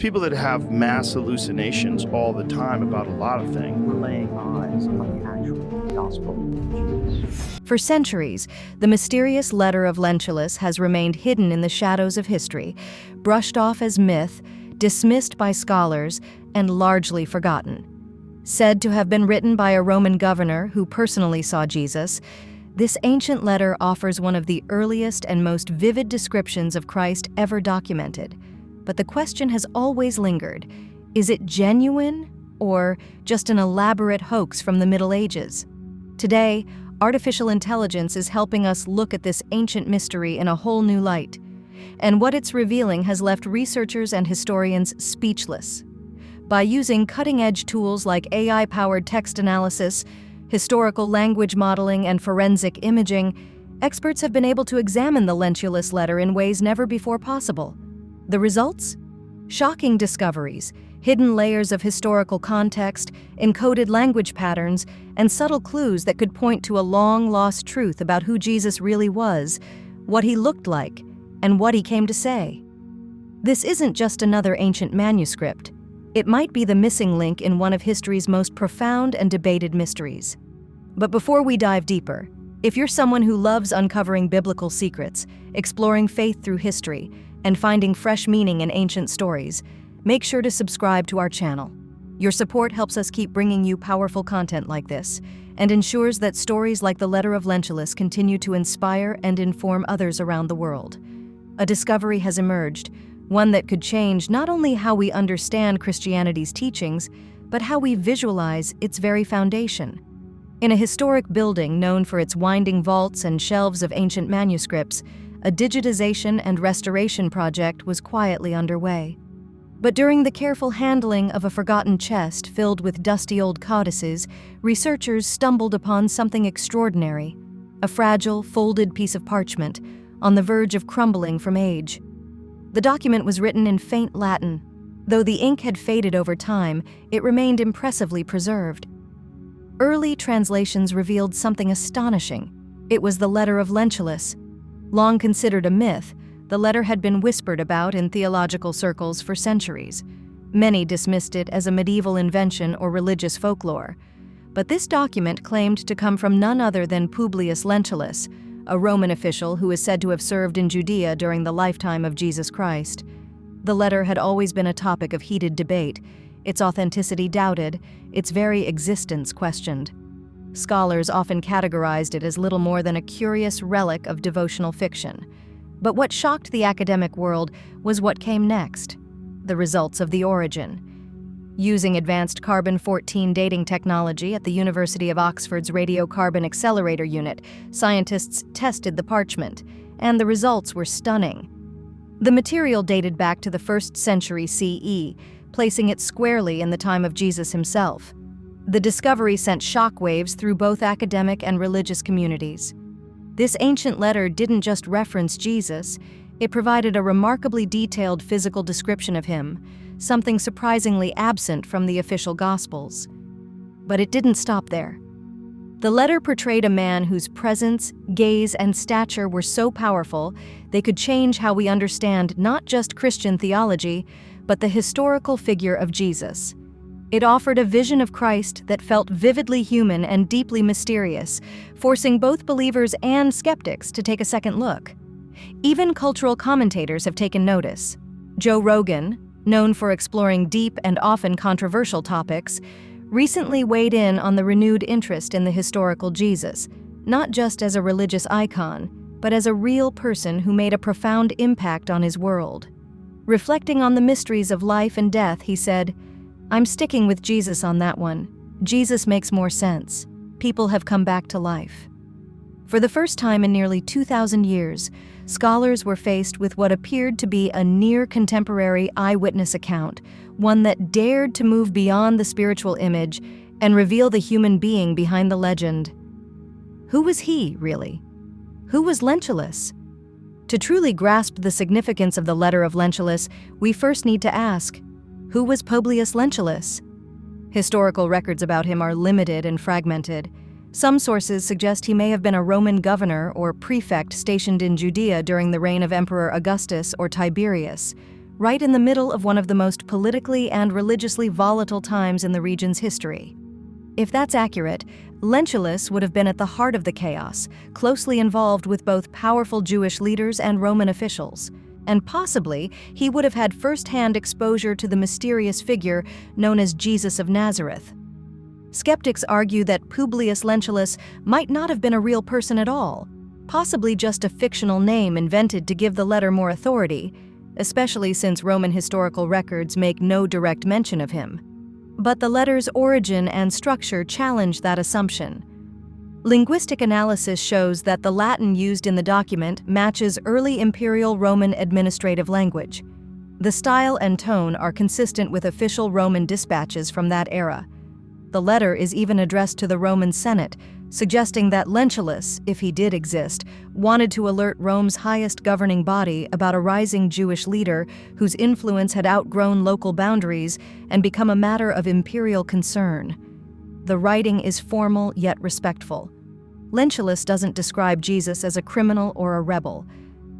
people that have mass hallucinations all the time about a lot of things. We're laying eyes on the actual gospel of Jesus. For centuries, the mysterious Letter of Lentulus has remained hidden in the shadows of history, brushed off as myth, dismissed by scholars, and largely forgotten. Said to have been written by a Roman governor who personally saw Jesus, this ancient letter offers one of the earliest and most vivid descriptions of Christ ever documented. But the question has always lingered: is it genuine or just an elaborate hoax from the Middle Ages? Today, artificial intelligence is helping us look at this ancient mystery in a whole new light. And what it's revealing has left researchers and historians speechless. By using cutting-edge tools like AI-powered text analysis, historical language modeling, and forensic imaging, experts have been able to examine the Lentulus letter in ways never before possible. The results? Shocking discoveries, hidden layers of historical context, encoded language patterns, and subtle clues that could point to a long-lost truth about who Jesus really was, what he looked like, and what he came to say. This isn't just another ancient manuscript. It might be the missing link in one of history's most profound and debated mysteries. But before we dive deeper, if you're someone who loves uncovering biblical secrets, exploring faith through history, and finding fresh meaning in ancient stories, make sure to subscribe to our channel. Your support helps us keep bringing you powerful content like this, and ensures that stories like the Letter of Lentulus continue to inspire and inform others around the world. A discovery has emerged, one that could change not only how we understand Christianity's teachings, but how we visualize its very foundation. In a historic building known for its winding vaults and shelves of ancient manuscripts, a digitization and restoration project was quietly underway. But during the careful handling of a forgotten chest filled with dusty old codices, researchers stumbled upon something extraordinary: a fragile, folded piece of parchment, on the verge of crumbling from age. The document was written in faint Latin. Though the ink had faded over time, it remained impressively preserved. Early translations revealed something astonishing. It was the Letter of Lentulus. Long considered a myth, the letter had been whispered about in theological circles for centuries. Many dismissed it as a medieval invention or religious folklore. But this document claimed to come from none other than Publius Lentulus, a Roman official who is said to have served in Judea during the lifetime of Jesus Christ. The letter had always been a topic of heated debate, its authenticity doubted, its very existence questioned. Scholars often categorized it as little more than a curious relic of devotional fiction. But what shocked the academic world was what came next: the results of the origin. Using advanced carbon-14 dating technology at the University of Oxford's Radiocarbon Accelerator Unit, scientists tested the parchment, and the results were stunning. The material dated back to the 1st century CE, placing it squarely in the time of Jesus himself. The discovery sent shockwaves through both academic and religious communities. This ancient letter didn't just reference Jesus, it provided a remarkably detailed physical description of him, something surprisingly absent from the official Gospels. But it didn't stop there. The letter portrayed a man whose presence, gaze, and stature were so powerful they could change how we understand not just Christian theology, but the historical figure of Jesus. It offered a vision of Christ that felt vividly human and deeply mysterious, forcing both believers and skeptics to take a second look. Even cultural commentators have taken notice. Joe Rogan, known for exploring deep and often controversial topics, recently weighed in on the renewed interest in the historical Jesus, not just as a religious icon, but as a real person who made a profound impact on his world. Reflecting on the mysteries of life and death, he said, "I'm sticking with Jesus on that one. Jesus makes more sense. People have come back to life." For the first time in nearly 2,000 years, scholars were faced with what appeared to be a near-contemporary eyewitness account, one that dared to move beyond the spiritual image and reveal the human being behind the legend. Who was he, really? Who was Lentulus? To truly grasp the significance of the Letter of Lentulus, we first need to ask, who was Publius Lentulus? Historical records about him are limited and fragmented. Some sources suggest he may have been a Roman governor or prefect stationed in Judea during the reign of Emperor Augustus or Tiberius. right in the middle of one of the most politically and religiously volatile times in the region's history. If that's accurate, Lentulus would have been at the heart of the chaos, closely involved with both powerful Jewish leaders and Roman officials. And possibly, he would have had first-hand exposure to the mysterious figure known as Jesus of Nazareth. Skeptics argue that Publius Lentulus might not have been a real person at all, possibly just a fictional name invented to give the letter more authority, especially since Roman historical records make no direct mention of him. But the letter's origin and structure challenge that assumption. Linguistic analysis shows that the Latin used in the document matches early Imperial Roman administrative language. The style and tone are consistent with official Roman dispatches from that era. The letter is even addressed to the Roman Senate, suggesting that Lentulus, if he did exist, wanted to alert Rome's highest governing body about a rising Jewish leader whose influence had outgrown local boundaries and become a matter of imperial concern. The writing is formal yet respectful. Lentulus doesn't describe Jesus as a criminal or a rebel,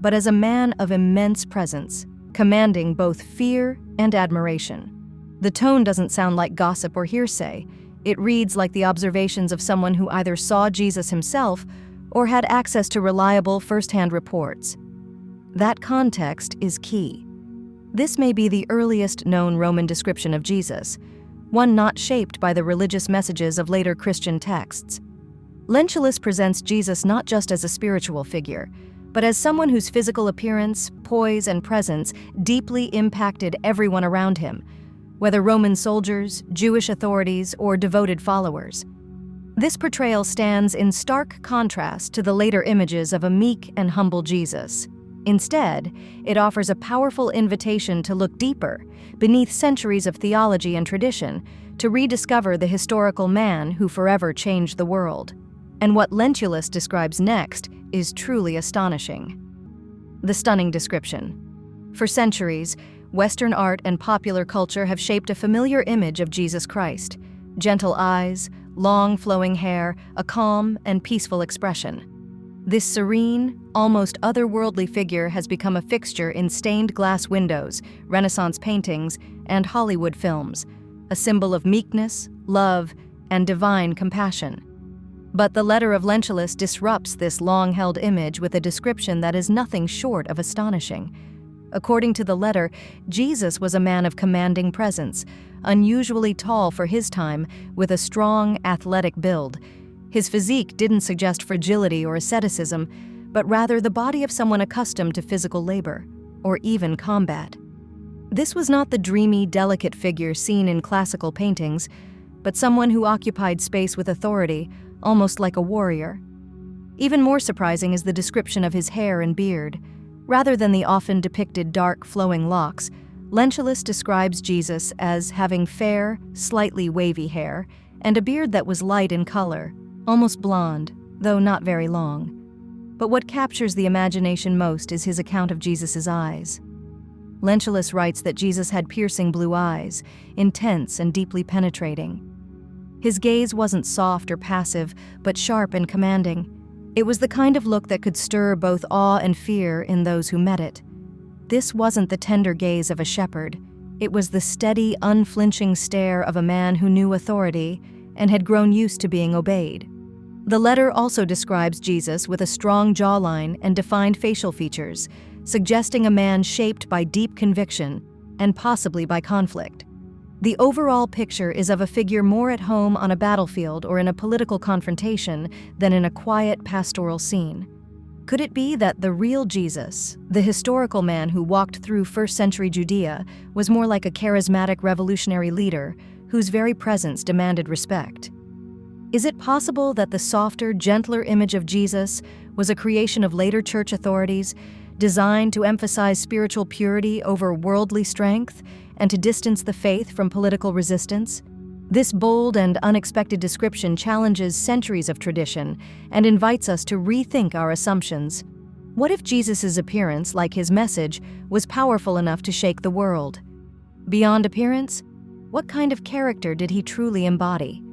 but as a man of immense presence, commanding both fear and admiration. The tone doesn't sound like gossip or hearsay. It reads like the observations of someone who either saw Jesus himself or had access to reliable first-hand reports. That context is key. This may be the earliest known Roman description of Jesus, one not shaped by the religious messages of later Christian texts. Lentulus presents Jesus not just as a spiritual figure, but as someone whose physical appearance, poise, and presence deeply impacted everyone around him, whether Roman soldiers, Jewish authorities, or devoted followers. This portrayal stands in stark contrast to the later images of a meek and humble Jesus. Instead, it offers a powerful invitation to look deeper, beneath centuries of theology and tradition, to rediscover the historical man who forever changed the world. And what Lentulus describes next is truly astonishing. The stunning description. For centuries, Western art and popular culture have shaped a familiar image of Jesus Christ: gentle eyes, long flowing hair, a calm and peaceful expression. This serene, almost otherworldly figure has become a fixture in stained glass windows, Renaissance paintings, and Hollywood films, a symbol of meekness, love, and divine compassion. But the letter of Lentulus disrupts this long-held image with a description that is nothing short of astonishing. According to the letter, Jesus was a man of commanding presence, unusually tall for his time, with a strong, athletic build. His physique didn't suggest fragility or asceticism, but rather the body of someone accustomed to physical labor, or even combat. This was not the dreamy, delicate figure seen in classical paintings, but someone who occupied space with authority, almost like a warrior. Even more surprising is the description of his hair and beard. Rather than the often depicted dark, flowing locks, Lentulus describes Jesus as having fair, slightly wavy hair, and a beard that was light in color, almost blonde, though not very long. But what captures the imagination most is his account of Jesus' eyes. Lentulus writes that Jesus had piercing blue eyes, intense and deeply penetrating. His gaze wasn't soft or passive, but sharp and commanding. It was the kind of look that could stir both awe and fear in those who met it. This wasn't the tender gaze of a shepherd. It was the steady, unflinching stare of a man who knew authority and had grown used to being obeyed. The letter also describes Jesus with a strong jawline and defined facial features, suggesting a man shaped by deep conviction and possibly by conflict. The overall picture is of a figure more at home on a battlefield or in a political confrontation than in a quiet pastoral scene. Could it be that the real Jesus, the historical man who walked through first-century Judea, was more like a charismatic revolutionary leader whose very presence demanded respect? Is it possible that the softer, gentler image of Jesus was a creation of later church authorities, designed to emphasize spiritual purity over worldly strength and to distance the faith from political resistance? This bold and unexpected description challenges centuries of tradition and invites us to rethink our assumptions. What if Jesus' appearance, like his message, was powerful enough to shake the world? Beyond appearance, what kind of character did he truly embody?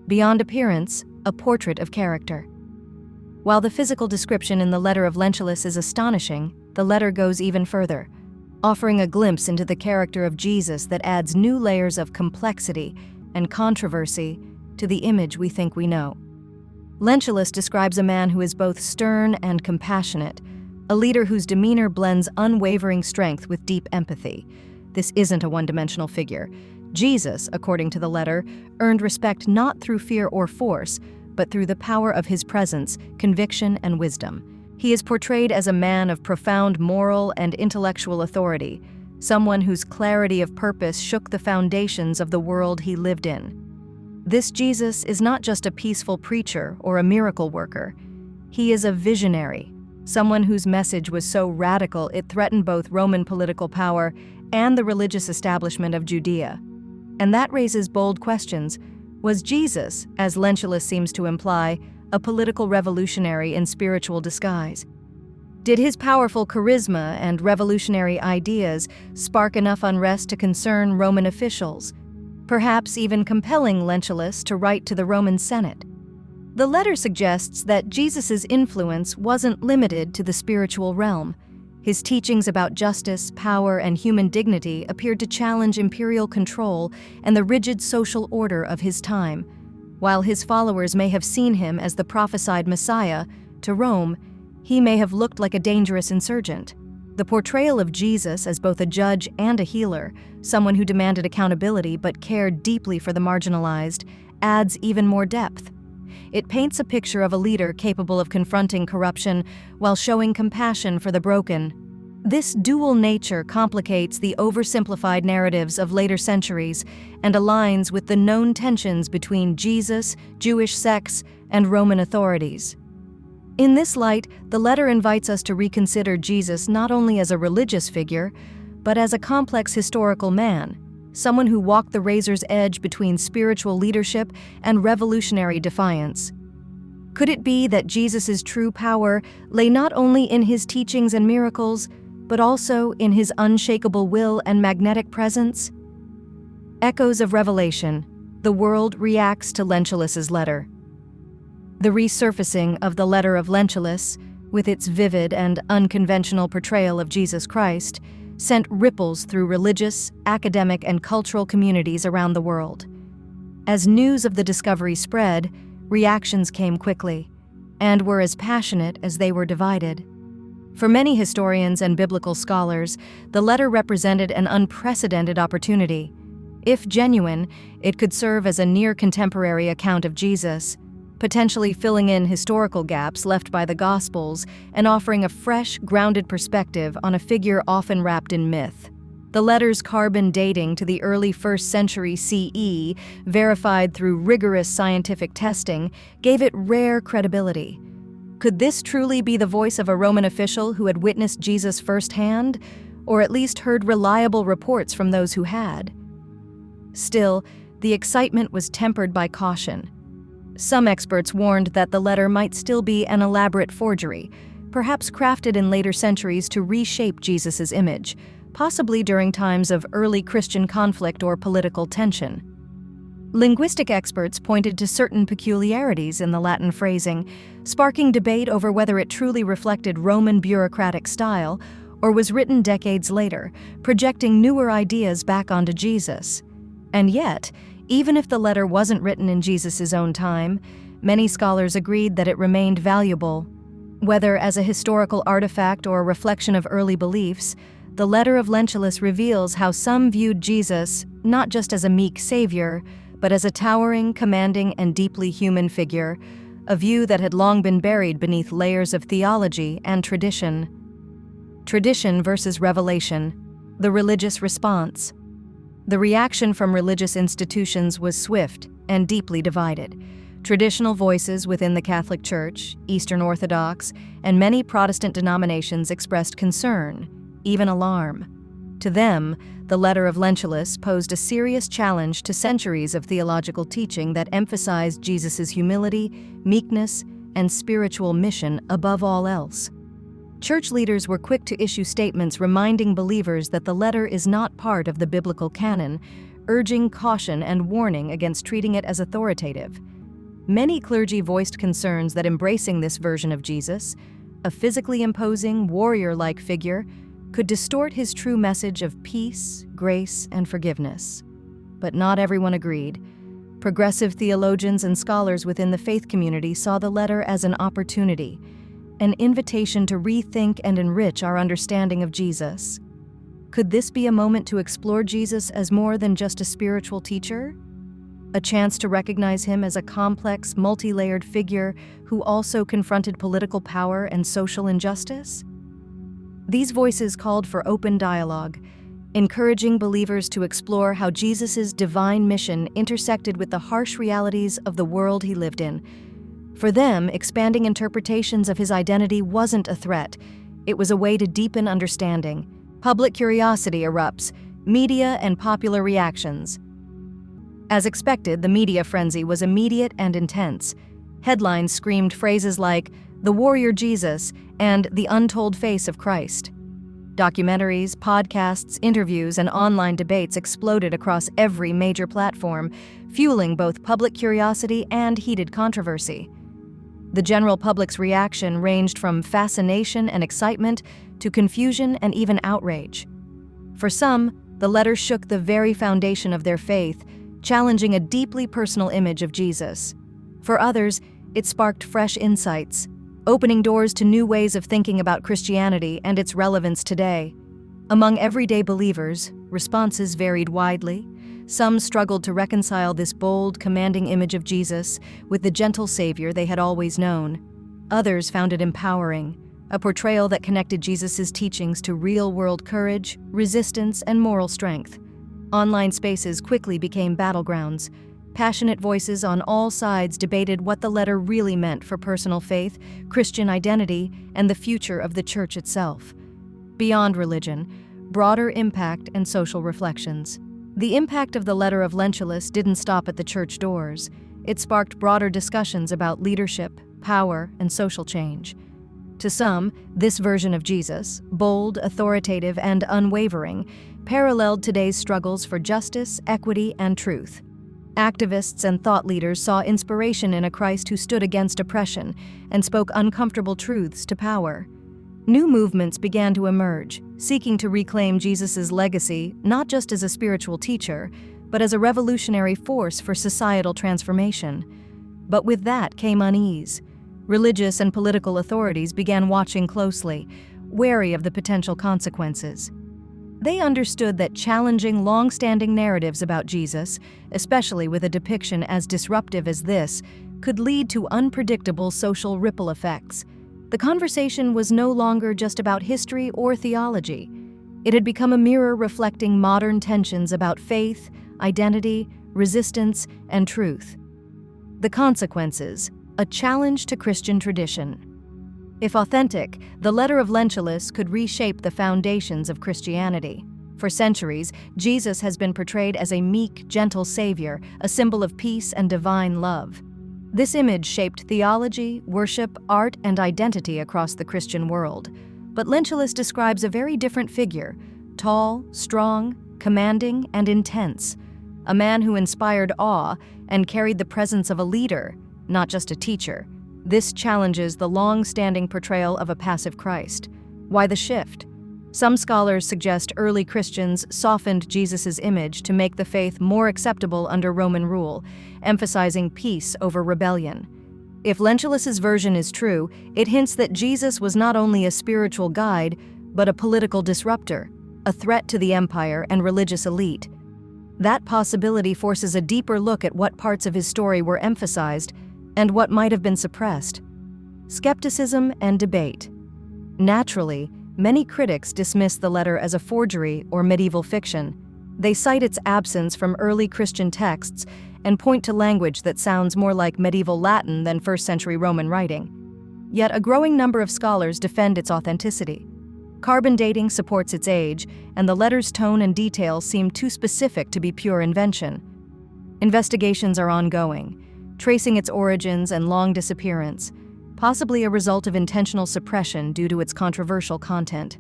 Beyond appearance, a portrait of character. While the physical description in the letter of Lentulus is astonishing, the letter goes even further. offering a glimpse into the character of Jesus that adds new layers of complexity and controversy to the image we think we know. Lentulus describes a man who is both stern and compassionate, a leader whose demeanor blends unwavering strength with deep empathy. This isn't a one-dimensional figure. Jesus, according to the letter, earned respect not through fear or force, but through the power of his presence, conviction, and wisdom. He is portrayed as a man of profound moral and intellectual authority, someone whose clarity of purpose shook the foundations of the world he lived in. This Jesus is not just a peaceful preacher or a miracle worker. He is a visionary, someone whose message was so radical it threatened both Roman political power and the religious establishment of Judea. And that raises bold questions. Was Jesus, as Lentulus seems to imply, a political revolutionary in spiritual disguise? Did his powerful charisma and revolutionary ideas spark enough unrest to concern Roman officials, perhaps even compelling Lentulus to write to the Roman Senate? The letter suggests that Jesus' influence wasn't limited to the spiritual realm. His teachings about justice, power, and human dignity appeared to challenge imperial control and the rigid social order of his time. While his followers may have seen him as the prophesied Messiah, to Rome, he may have looked like a dangerous insurgent. The portrayal of Jesus as both a judge and a healer, someone who demanded accountability but cared deeply for the marginalized, adds even more depth. It paints a picture of a leader capable of confronting corruption while showing compassion for the broken. This dual nature complicates the oversimplified narratives of later centuries and aligns with the known tensions between Jesus, Jewish sects, and Roman authorities. In this light, the letter invites us to reconsider Jesus not only as a religious figure, but as a complex historical man, someone who walked the razor's edge between spiritual leadership and revolutionary defiance. Could it be that Jesus' true power lay not only in his teachings and miracles, but also in his unshakable will and magnetic presence? Echoes of Revelation. The world reacts to Lentulus's letter. The resurfacing of the Letter of Lentulus, with its vivid and unconventional portrayal of Jesus Christ, sent ripples through religious, academic, and cultural communities around the world. As news of the discovery spread, reactions came quickly, and were as passionate as they were divided. For many historians and biblical scholars, the letter represented an unprecedented opportunity. If genuine, it could serve as a near-contemporary account of Jesus, potentially filling in historical gaps left by the Gospels and offering a fresh, grounded perspective on a figure often wrapped in myth. The letter's carbon dating to the early 1st century CE, verified through rigorous scientific testing, gave it rare credibility. Could this truly be the voice of a Roman official who had witnessed Jesus firsthand, or at least heard reliable reports from those who had? Still, the excitement was tempered by caution. Some experts warned that the letter might still be an elaborate forgery, perhaps crafted in later centuries to reshape Jesus' image, possibly during times of early Christian conflict or political tension. Linguistic experts pointed to certain peculiarities in the Latin phrasing, sparking debate over whether it truly reflected Roman bureaucratic style or was written decades later, projecting newer ideas back onto Jesus. And yet, even if the letter wasn't written in Jesus' own time, many scholars agreed that it remained valuable. Whether as a historical artifact or a reflection of early beliefs, the Letter of Lentulus reveals how some viewed Jesus not just as a meek savior, but as a towering, commanding, and deeply human figure, a view that had long been buried beneath layers of theology and tradition. Tradition versus revelation, the religious response. The reaction from religious institutions was swift and deeply divided. Traditional voices within the Catholic Church, Eastern Orthodox, and many Protestant denominations expressed concern, even alarm. To them, the Letter of Lentulus posed a serious challenge to centuries of theological teaching that emphasized Jesus' humility, meekness, and spiritual mission above all else. Church leaders were quick to issue statements reminding believers that the letter is not part of the biblical canon, urging caution and warning against treating it as authoritative. Many clergy voiced concerns that embracing this version of Jesus, a physically imposing, warrior-like figure, could distort his true message of peace, grace, and forgiveness. But not everyone agreed. Progressive theologians and scholars within the faith community saw the letter as an opportunity, an invitation to rethink and enrich our understanding of Jesus. Could this be a moment to explore Jesus as more than just a spiritual teacher? A chance to recognize him as a complex, multi-layered figure who also confronted political power and social injustice? These voices called for open dialogue, encouraging believers to explore how Jesus' divine mission intersected with the harsh realities of the world he lived in. For them, expanding interpretations of his identity wasn't a threat. It was a way to deepen understanding. Public curiosity erupts, media and popular reactions. As expected, the media frenzy was immediate and intense. Headlines screamed phrases like, "The Warrior Jesus," and "The Untold Face of Christ." Documentaries, podcasts, interviews, and online debates exploded across every major platform, fueling both public curiosity and heated controversy. The general public's reaction ranged from fascination and excitement to confusion and even outrage. For some, the letter shook the very foundation of their faith, challenging a deeply personal image of Jesus. For others, it sparked fresh insights, opening doors to new ways of thinking about Christianity and its relevance today. Among everyday believers, responses varied widely. Some struggled to reconcile this bold, commanding image of Jesus with the gentle Savior they had always known. Others found it empowering, a portrayal that connected Jesus' teachings to real-world courage, resistance, and moral strength. Online spaces quickly became battlegrounds. Passionate voices on all sides debated what the letter really meant for personal faith, Christian identity, and the future of the church itself. Beyond religion, broader impact and social reflections. The impact of the Letter of Lentulus didn't stop at the church doors. It sparked broader discussions about leadership, power, and social change. To some, this version of Jesus, bold, authoritative, and unwavering, paralleled today's struggles for justice, equity, and truth. Activists and thought leaders saw inspiration in a Christ who stood against oppression and spoke uncomfortable truths to power. New movements began to emerge, seeking to reclaim Jesus' legacy not just as a spiritual teacher, but as a revolutionary force for societal transformation. But with that came unease. Religious and political authorities began watching closely, wary of the potential consequences. They understood that challenging long-standing narratives about Jesus, especially with a depiction as disruptive as this, could lead to unpredictable social ripple effects. The conversation was no longer just about history or theology. It had become a mirror reflecting modern tensions about faith, identity, resistance, and truth. The consequences: a challenge to Christian tradition. If authentic, the Letter of Lentulus could reshape the foundations of Christianity. For centuries, Jesus has been portrayed as a meek, gentle Savior, a symbol of peace and divine love. This image shaped theology, worship, art, and identity across the Christian world. But Lentulus describes a very different figure: tall, strong, commanding, and intense. A man who inspired awe and carried the presence of a leader, not just a teacher. This challenges the long-standing portrayal of a passive Christ. Why the shift? Some scholars suggest early Christians softened Jesus' image to make the faith more acceptable under Roman rule, emphasizing peace over rebellion. If Lentulus' version is true, it hints that Jesus was not only a spiritual guide, but a political disruptor, a threat to the empire and religious elite. That possibility forces a deeper look at what parts of his story were emphasized and what might have been suppressed. Skepticism and debate. Naturally, many critics dismiss the letter as a forgery or medieval fiction. They cite its absence from early Christian texts and point to language that sounds more like medieval Latin than first-century Roman writing. Yet a growing number of scholars defend its authenticity. Carbon dating supports its age, and the letter's tone and detail seem too specific to be pure invention. Investigations are ongoing, tracing its origins and long disappearance, possibly a result of intentional suppression due to its controversial content.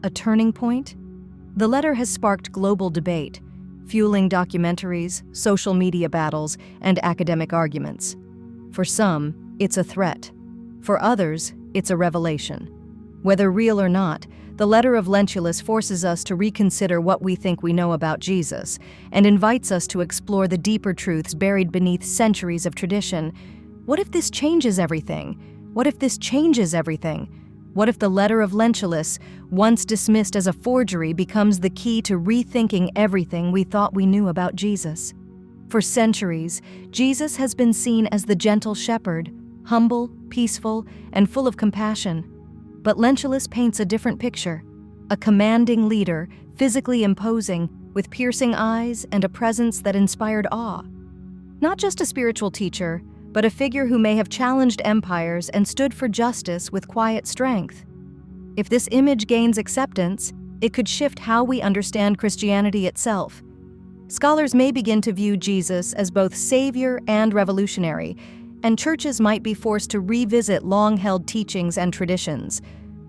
A turning point? The letter has sparked global debate, fueling documentaries, social media battles, and academic arguments. For some, it's a threat. For others, it's a revelation. Whether real or not, the Letter of Lentulus forces us to reconsider what we think we know about Jesus and invites us to explore the deeper truths buried beneath centuries of tradition. What if this changes everything? What if this changes everything? What if the Letter of Lentulus, once dismissed as a forgery, becomes the key to rethinking everything we thought we knew about Jesus? For centuries, Jesus has been seen as the gentle shepherd, humble, peaceful, and full of compassion. But Lentulus paints a different picture: a commanding leader, physically imposing, with piercing eyes and a presence that inspired awe. Not just a spiritual teacher, but a figure who may have challenged empires and stood for justice with quiet strength. If this image gains acceptance, it could shift how we understand Christianity itself. Scholars may begin to view Jesus as both savior and revolutionary, and churches might be forced to revisit long-held teachings and traditions.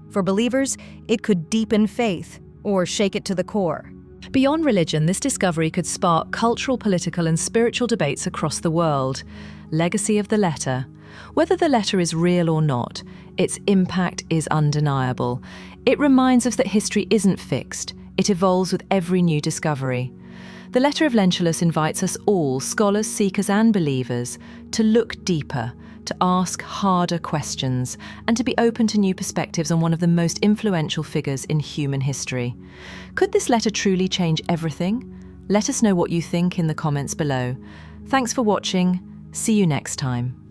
For believers, it could deepen faith or shake it to the core. Beyond religion, this discovery could spark cultural, political, and spiritual debates across the world. Legacy of the letter. Whether the letter is real or not, its impact is undeniable. It reminds us that history isn't fixed. It evolves with every new discovery. The Letter of Lentulus invites us all, scholars, seekers, and believers, to look deeper, to ask harder questions, and to be open to new perspectives on one of the most influential figures in human history. Could this letter truly change everything? Let us know what you think in the comments below. Thanks for watching. See you next time.